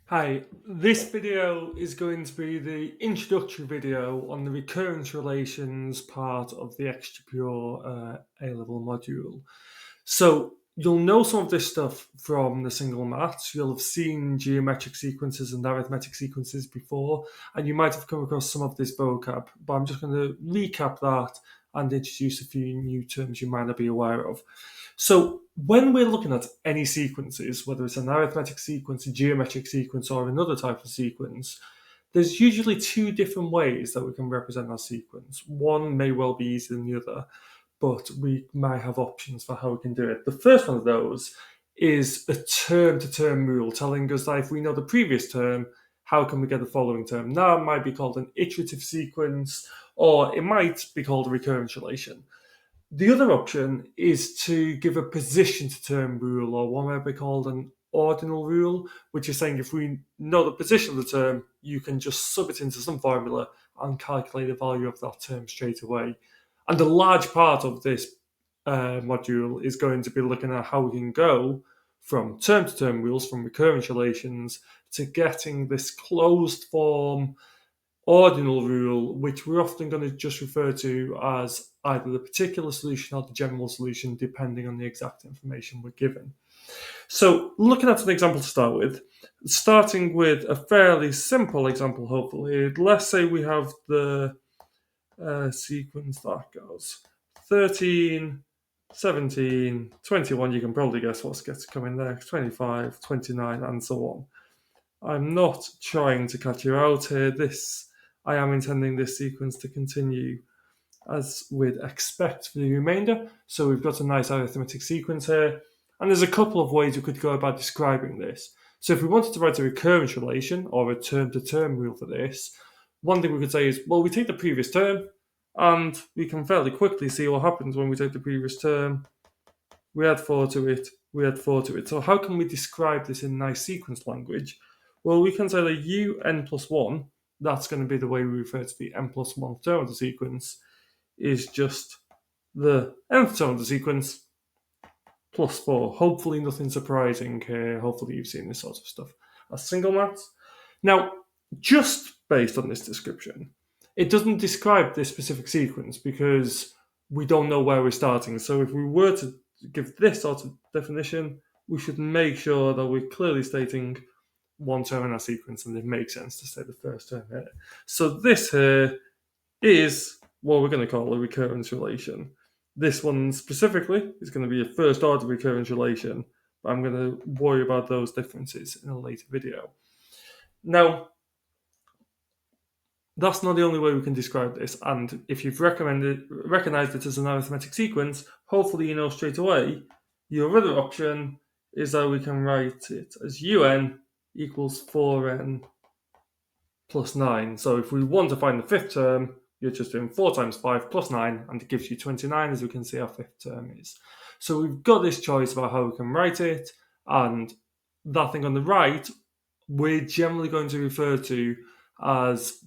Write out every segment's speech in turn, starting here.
Hi, this video is going to be the introductory video on the recurrence relations part of the extra pure A-level module. So you'll know some of this stuff from the single maths. You'll have seen geometric sequences and arithmetic sequences before, and you might have come across some of this vocab, but I'm just going to recap that and introduce a few new terms you might not be aware of. So when we're looking at any sequences, whether it's an arithmetic sequence, a geometric sequence, or another type of sequence, there's usually two different ways that we can represent our sequence. One may well be easier than the other, but we might have options for how we can do it. The first one of those is a term-to-term rule, telling us that if we know the previous term, how can we get the following term? Now it might be called an iterative sequence, or it might be called a recurrence relation. The other option is to give a position to term rule, or what might be called an ordinal rule, which is saying if we know the position of the term, you can just sub it into some formula and calculate the value of that term straight away. And a large part of this module is going to be looking at how we can go from term to term rules, from recurrence relations, to getting this closed form ordinal rule, which we're often going to just refer to as either the particular solution or the general solution, depending on the exact information we're given. So looking at an example to start with, starting with a fairly simple example, hopefully, let's say we have the sequence that goes 13, 17, 21, you can probably guess what's coming next, 25, 29, and so on. I'm not trying to catch you out here. I am intending this sequence to continue as we'd expect for the remainder. So we've got a nice arithmetic sequence here. And there's a couple of ways we could go about describing this. So if we wanted to write a recurrence relation or a term-to-term rule for this, one thing we could say is, well, we take the previous term and we can fairly quickly see what happens when we take the previous term. We add 4 to it, we add 4 to it. So how can we describe this in nice sequence language? Well, we can say that un plus 1, that's going to be the way we refer to the n plus 1th term of the sequence, is just the nth term of the sequence plus 4. Hopefully nothing surprising here. Hopefully you've seen this sort of stuff as single maths. Now, just based on this description, it doesn't describe this specific sequence because we don't know where we're starting. So if we were to give this sort of definition, we should make sure that we're clearly stating one term in our sequence, and it makes sense to say the first term here. So this here is what we're going to call a recurrence relation. This one specifically is going to be a first order recurrence relation, but I'm going to worry about those differences in a later video. Now, that's not the only way we can describe this, and if you've recognized it as an arithmetic sequence, hopefully you know straight away your other option is that we can write it as un equals 4n plus 9. So if we want to find the fifth term, you're just doing 4 times 5 plus 9, and it gives you 29, as we can see our fifth term is. So we've got this choice about how we can write it, and that thing on the right, we're generally going to refer to as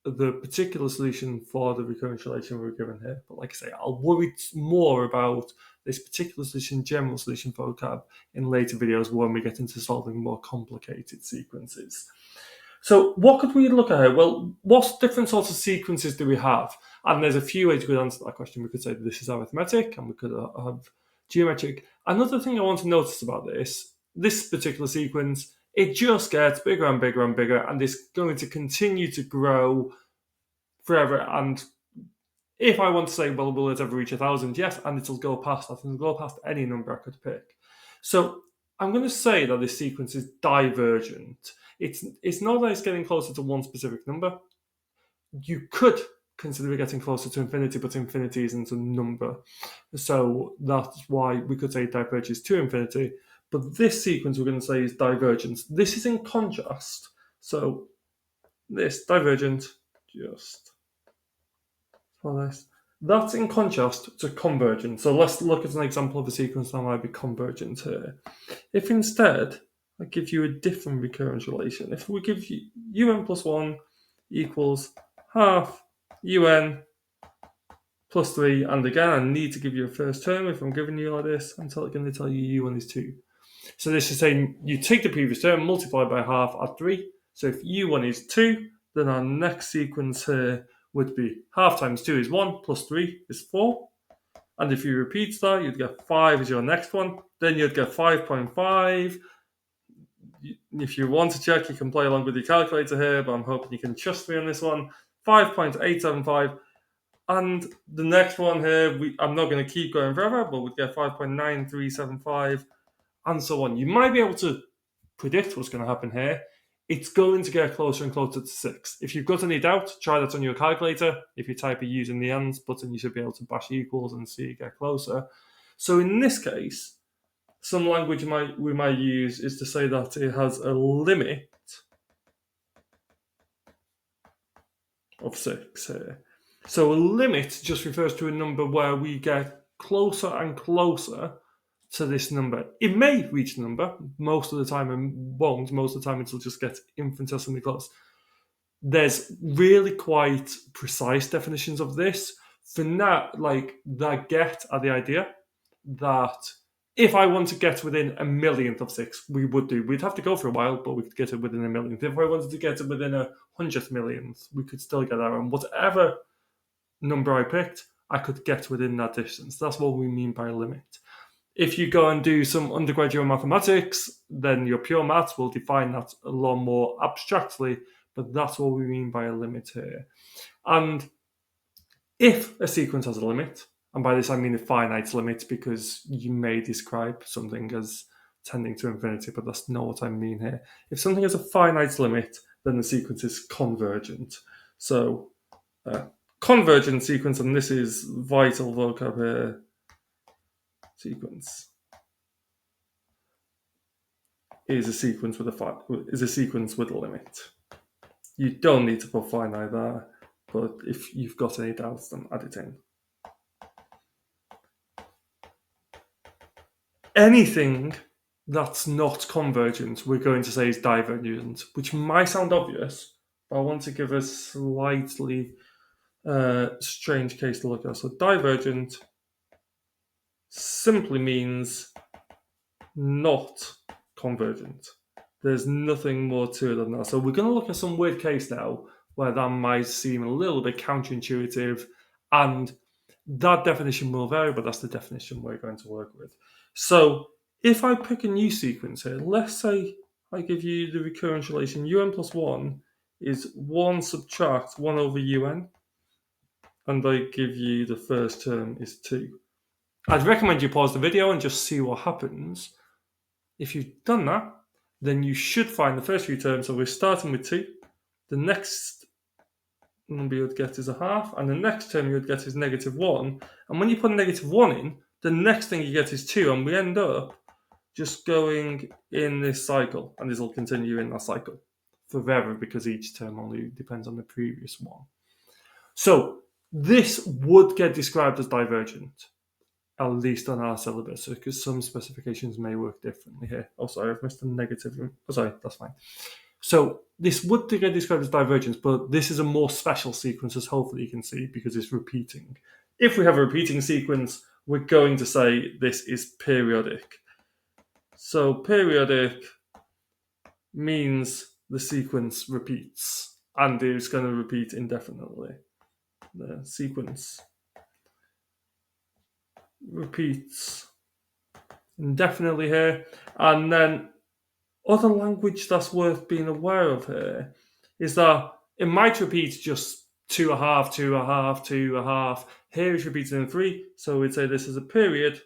the particular solution for the recurrence relation we're given here. But like I say, I'll worry more about this particular solution, general solution vocab, in later videos when we get into solving more complicated sequences. So what could we look at here? Well, what different sorts of sequences do we have? And there's a few ways we could answer that question. We could say this is arithmetic, and we could have geometric. Another thing I want to notice about this particular sequence, it just gets bigger and bigger and bigger, and it's going to continue to grow forever. And if I want to say, well, will it ever reach 1,000? Yes, and it'll go past that, and it'll go past any number I could pick. So I'm going to say that this sequence is divergent. It's not that it's getting closer to one specific number. You could consider it getting closer to infinity, but infinity isn't a number. So that's why we could say it diverges to infinity. But this sequence we're going to say is divergence. This is in contrast. So this divergent, just for this. That's in contrast to convergence. So let's look at an example of a sequence that might be convergent here. If instead I give you a different recurrence relation, if we give you un plus 1 equals half un plus 3, and again I need to give you a first term if I'm giving you like this, I'm going to tell you un is 2. So this is saying you take the previous term, multiply by half, add 3. So if u1 is 2, then our next sequence here would be half times 2 is 1, plus 3 is 4. And if you repeat that, you'd get 5 as your next one. Then you'd get 5.5. If you want to check, you can play along with your calculator here, but I'm hoping you can trust me on this one. 5.875. And the next one here, I'm not going to keep going forever, but we'd get 5.9375 and so on. You might be able to predict what's going to happen here. It's going to get closer and closer to 6. If you've got any doubt, try that on your calculator. If you type it using the AND button, you should be able to bash equals and see it get closer. So in this case, some language we might use is to say that it has a limit of 6 here. So a limit just refers to a number where we get closer and closer to this number. It may reach the number. Most of the time it won't. Most of the time it'll just get infinitesimally close. There's really quite precise definitions of this. For now, like that get at the idea that if I want to get within a millionth of 6, we would do. We'd have to go for a while, but we could get it within a millionth. If I wanted to get it within a 100th millionth, we could still get there. And whatever number I picked, I could get within that distance. That's what we mean by a limit. If you go and do some undergraduate mathematics, then your pure maths will define that a lot more abstractly, but that's what we mean by a limit here. And if a sequence has a limit, and by this I mean a finite limit because you may describe something as tending to infinity, but that's not what I mean here. If something has a finite limit, then the sequence is convergent. So convergent sequence, and this is vital vocab here, sequence is a sequence with a limit. You don't need to put finite there, but if you've got any doubts, then add it in. Anything that's not convergent, we're going to say is divergent, which might sound obvious, but I want to give a slightly strange case to look at. So divergent simply means not convergent. There's nothing more to it than that. So we're going to look at some weird case now where that might seem a little bit counterintuitive, and that definition will vary, but that's the definition we're going to work with. So if I pick a new sequence here, let's say I give you the recurrence relation un plus 1 is 1 subtract 1 over un, and I give you the first term is 2. I'd recommend you pause the video and just see what happens. If you've done that, then you should find the first few terms. So we're starting with 2. The next number you would get is a half, and the next term you would get is negative 1. And when you put negative 1 in, the next thing you get is 2, and we end up just going in this cycle, and this will continue in that cycle forever because each term only depends on the previous one. So this would get described as divergent, at least on our syllabus, because some specifications may work differently here. Oh, sorry, I've missed a negative. Oh, sorry, that's fine. So this would get described as divergence, but this is a more special sequence, as hopefully you can see, because it's repeating. If we have a repeating sequence, we're going to say this is periodic. So periodic means the sequence repeats, and it's going to repeat indefinitely. The sequence repeats indefinitely here. And then other language that's worth being aware of here is that it might repeat just 2 a half, 2 a half, 2 a half. Here it's repeated in 3, so we'd say this is a period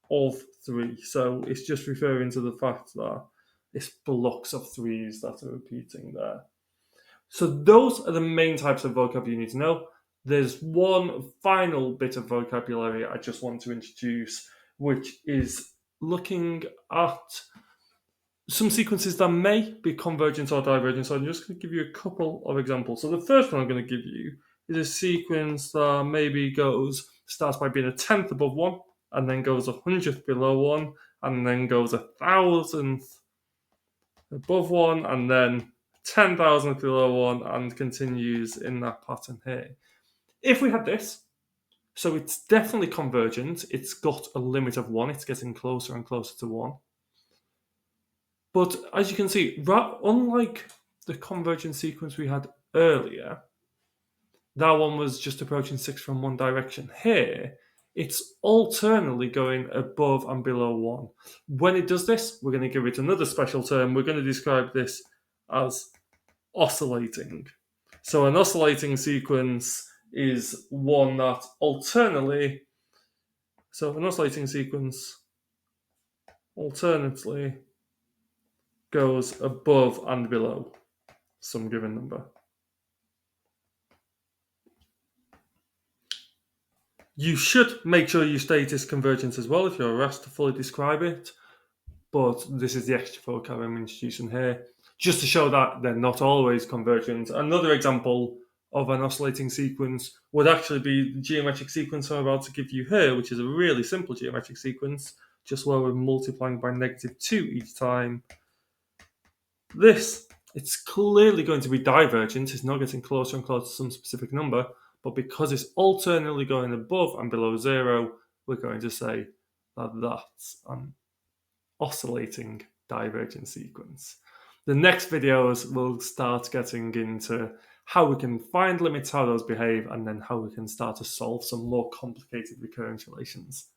of 3. So it's just referring to the fact that it's blocks of 3s that are repeating there. So those are the main types of vocab you need to know. There's one final bit of vocabulary I just want to introduce, which is looking at some sequences that may be convergent or divergent. So I'm just going to give you a couple of examples. So the first one I'm going to give you is a sequence that maybe starts by being a 10th above 1, and then goes 100th below 1, and then goes 1,000th above 1, and then 10,000th below 1, and continues in that pattern here. If we had this, so it's definitely convergent, it's got a limit of 1, it's getting closer and closer to 1. But as you can see, unlike the convergence sequence we had earlier, that one was just approaching 6 from one direction. Here, it's alternately going above and below 1. When it does this, we're going to give it another special term. We're going to describe this as oscillating. So an oscillating sequence is one that alternately goes above and below some given number. You should make sure you state this convergence as well if you're asked to fully describe it, but this is the extra vocab I'm introducing here, just to show that they're not always convergent. Another example of an oscillating sequence would actually be the geometric sequence I'm about to give you here, which is a really simple geometric sequence, just where we're multiplying by -2 each time. It's clearly going to be divergent. It's not getting closer and closer to some specific number, but because it's alternately going above and below 0, we're going to say that that's an oscillating divergent sequence. The next videos will start getting into how we can find limits, how those behave, and then how we can start to solve some more complicated recurrence relations.